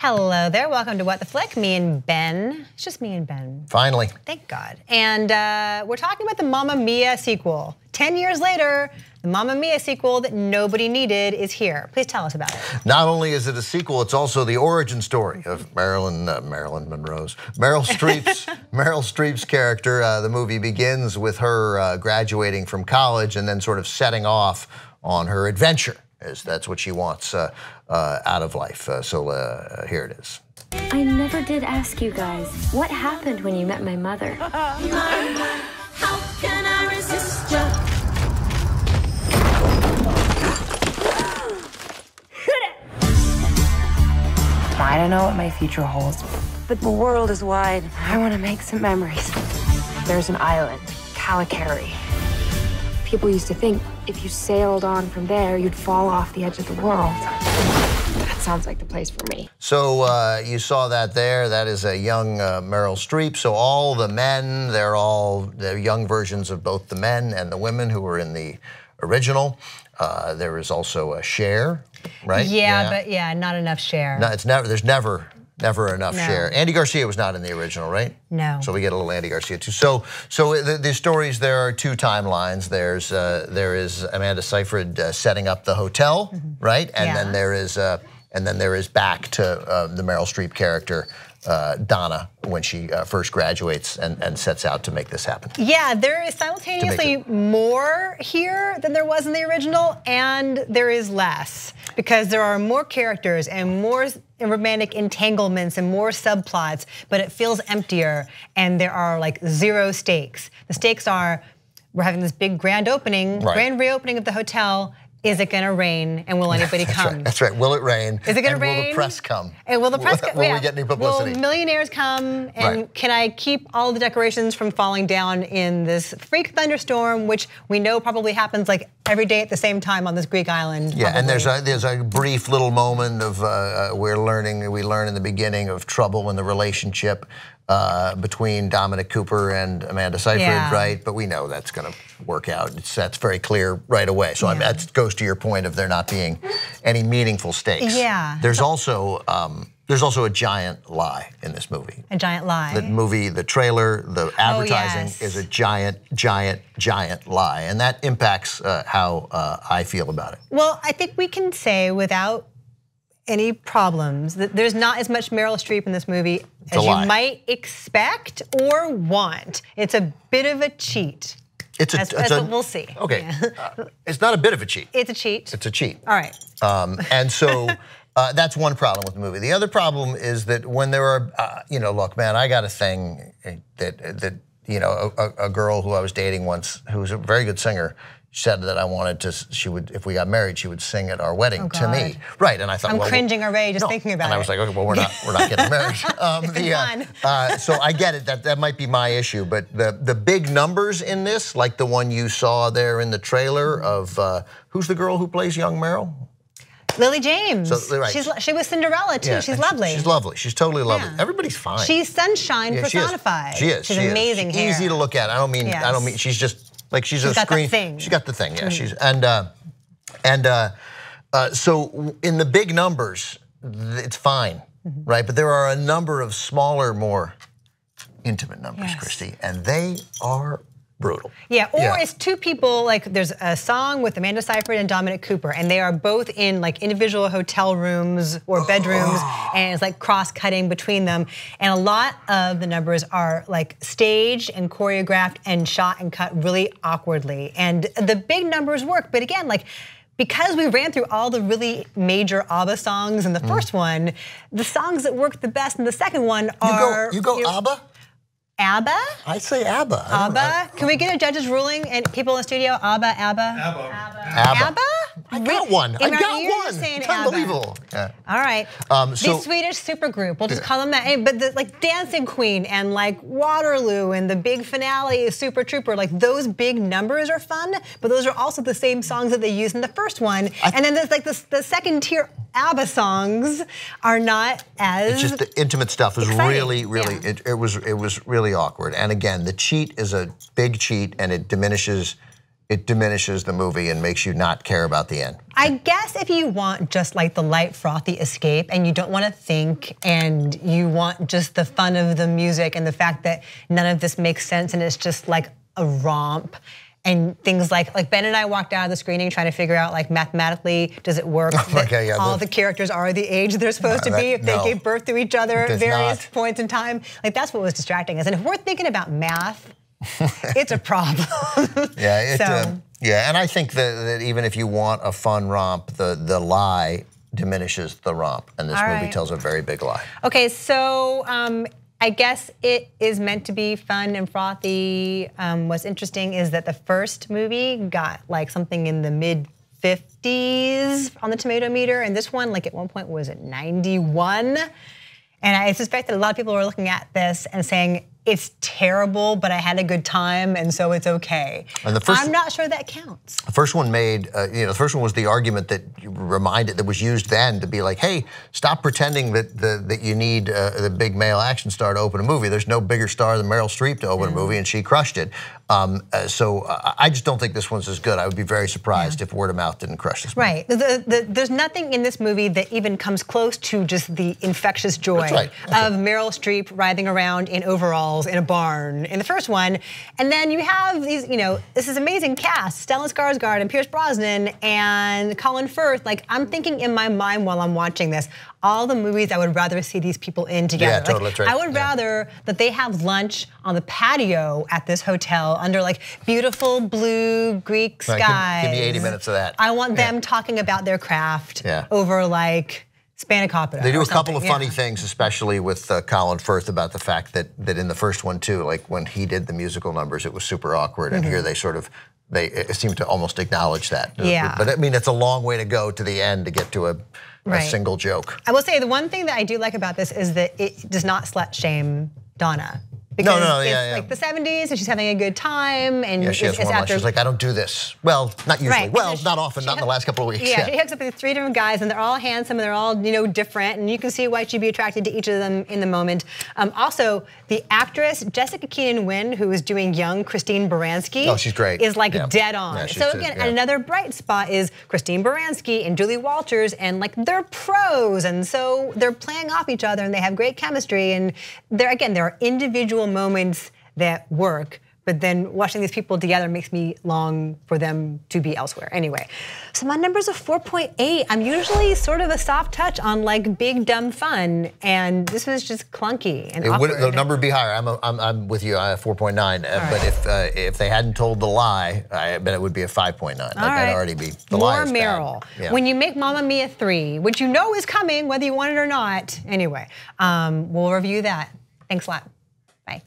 Hello there, welcome to What the Flick, me and Ben. It's just me and Ben. Finally. Thank God. And we're talking about the Mamma Mia sequel. 10 years later, the Mamma Mia sequel that nobody needed is here. Please tell us about it. Not only is it a sequel, it's also the origin story of Marilyn Monroe's. Meryl Streep's character. The movie begins with her graduating from college and then sort of setting off on her adventure, as that's what she wants out of life. So here it is. I never did ask you guys, what happened when you met my mother? How can I resist you? I don't know what my future holds, but the world is wide. I want to make some memories. There's an island, Calicari. People used to think if you sailed on from there, you'd fall off the edge of the world. That sounds like the place for me. So you saw that there. That is a young Meryl Streep. So all the men, they're young versions of both the men and the women who were in the original. There is also a Cher, right? Yeah, but not enough Cher. No, there's never enough Cher. Andy Garcia was not in the original, right? No. So we get a little Andy Garcia too. So the stories, there are two timelines. There is Amanda Seyfried setting up the hotel, right? And then there is back to the Meryl Streep character, Donna, when she first graduates and sets out to make this happen. Yeah, there is simultaneously more here than there was in the original, and there is less, because there are more characters and more romantic entanglements and more subplots, but it feels emptier, and there are like zero stakes. The stakes are, we're having this big grand opening, grand reopening of the hotel. Is it gonna rain, and will anybody come? That's right, will it rain? Is it gonna rain? Will the press come? And will the press come? Will we get any publicity? Will millionaires come, and can I keep all the decorations from falling down in this freak thunderstorm, which we know probably happens like every day at the same time on this Greek island? Yeah, and there's a brief little moment of we learn in the beginning of trouble in the relationship between Dominic Cooper and Amanda Seyfried, right? But we know that's going to work out. That's very clear right away. So that goes to your point of there not being any meaningful stakes. Yeah. There's also a giant lie in this movie. A giant lie. The movie, the trailer, the advertising is a giant lie, and that impacts how I feel about it. Well, I think we can say without any problems that there's not as much Meryl Streep in this movie as you might expect or want. It's a bit of a cheat. That's what we'll see. Okay, it's not a bit of a cheat. It's a cheat. It's a cheat. All right. And so that's one problem with the movie. The other problem is that when there are, look, man, I got a thing that a girl who I was dating once, who was a very good singer, said that I wanted to, if we got married, she would sing at our wedding to me. Right, and I thought, I'm cringing already just thinking about it. And I was like, okay, well, we're not getting married. So I get it, that might be my issue, but the big numbers in this, like the one you saw there in the trailer of, who's the girl who plays young Meryl? Lily James. So, she was Cinderella too. She's lovely. She's lovely. She's totally lovely. Everybody's fine. She's sunshine personified. She is. She's amazing hair. Easy to look at. I don't mean. She's just like she's a screen. She's got the thing. Yeah. She's so in the big numbers, it's fine, right? But there are a number of smaller, more intimate numbers, Christy, and they are brutal. Yeah, or it's two people, like there's a song with Amanda Seyfried and Dominic Cooper, and they are both in like individual hotel rooms or bedrooms, and it's like cross-cutting between them. And a lot of the numbers are like staged and choreographed and shot and cut really awkwardly. And the big numbers work, but again, like, because we ran through all the really major ABBA songs in the first one, the songs that work the best in the second one are... You go ABBA? ABBA? I say ABBA. ABBA? Can we get a judge's ruling and people in the studio? ABBA, ABBA? ABBA? I got one. I got one. It's unbelievable. Yeah. All right. The Swedish supergroup, we'll just call them that. But the, like Dancing Queen and like Waterloo and the big finale is Super Trooper, like those big numbers are fun, but those are also the same songs that they used in the first one. And then there's like the second tier ABBA songs are not as... It's just the intimate stuff was really, it was really awkward. And again, the cheat is a big cheat and it diminishes it diminishes the movie and makes you not care about the end. I guess if you want just like the light, frothy escape and you don't want to think and you want just the fun of the music and the fact that none of this makes sense and it's just like a romp and things like Ben and I walked out of the screening trying to figure out like mathematically does it work that all the characters are the age they're supposed to be if they gave birth to each other at various points in time. Like that's what was distracting us. And if we're thinking about math, it's a problem. Yeah, and I think that even if you want a fun romp, the lie diminishes the romp, and this movie tells a very big lie. Okay, so I guess it is meant to be fun and frothy. What's interesting is that the first movie got like something in the mid-50s on the tomato meter, and this one, like at one point, was at 91. And I suspect that a lot of people are looking at this and saying, it's terrible, but I had a good time, and so it's okay. And I'm not sure that counts. The first one made, the first one was the argument that that was used then to be like, hey, stop pretending that you need the big male action star to open a movie. There's no bigger star than Meryl Streep to open a movie, and she crushed it. So I just don't think this one's as good. I would be very surprised if word of mouth didn't crush this movie. Right. There's nothing in this movie that even comes close to just the infectious joy of Meryl Streep writhing around in overalls in a barn in the first one. And then you have these, this is amazing cast, Stellan Skarsgård and Pierce Brosnan and Colin Firth. Like I'm thinking in my mind while I'm watching this, all the movies I would rather see these people in together. Yeah, totally, that's right. I would rather that they have lunch on the patio at this hotel under like beautiful blue Greek skies. Give me 80 minutes of that. I want them talking about their craft over like Spanakopita. They do a couple of funny things, especially with Colin Firth, about the fact that in the first one too, like when he did the musical numbers, it was super awkward, and here they seem to almost acknowledge that. Yeah. But I mean, it's a long way to go to the end to get to a single joke. I will say the one thing that I do like about this is that it does not slut shame Donna. Because it's like the 70s and she's having a good time. And she has one line. She's like, I don't do this. Well, not usually. Well, not often, not in the last couple of weeks. Yeah, she hooks up with 3 different guys and they're all handsome and they're all different. And you can see why she'd be attracted to each of them in the moment. Also, the actress, Jessica Keenan Wynn, who is doing young Christine Baranski. Oh, she's great. Is like dead on. So again, another bright spot is Christine Baranski and Julie Walters, and like they're pros. And so they're playing off each other and they have great chemistry. And there are individual moments that work, but then watching these people together makes me long for them to be elsewhere. Anyway, so my number's a 4.8. I'm usually sort of a soft touch on like big dumb fun, and this was just clunky and awkward. The number would be higher. I'm with you. I have 4.9. But if they hadn't told the lie, I bet it would be a 5.9. Like that'd already be the lie. More Meryl. Yeah. When you make Mamma Mia 3, which you know is coming, whether you want it or not. Anyway, we'll review that. Thanks a lot. Bye.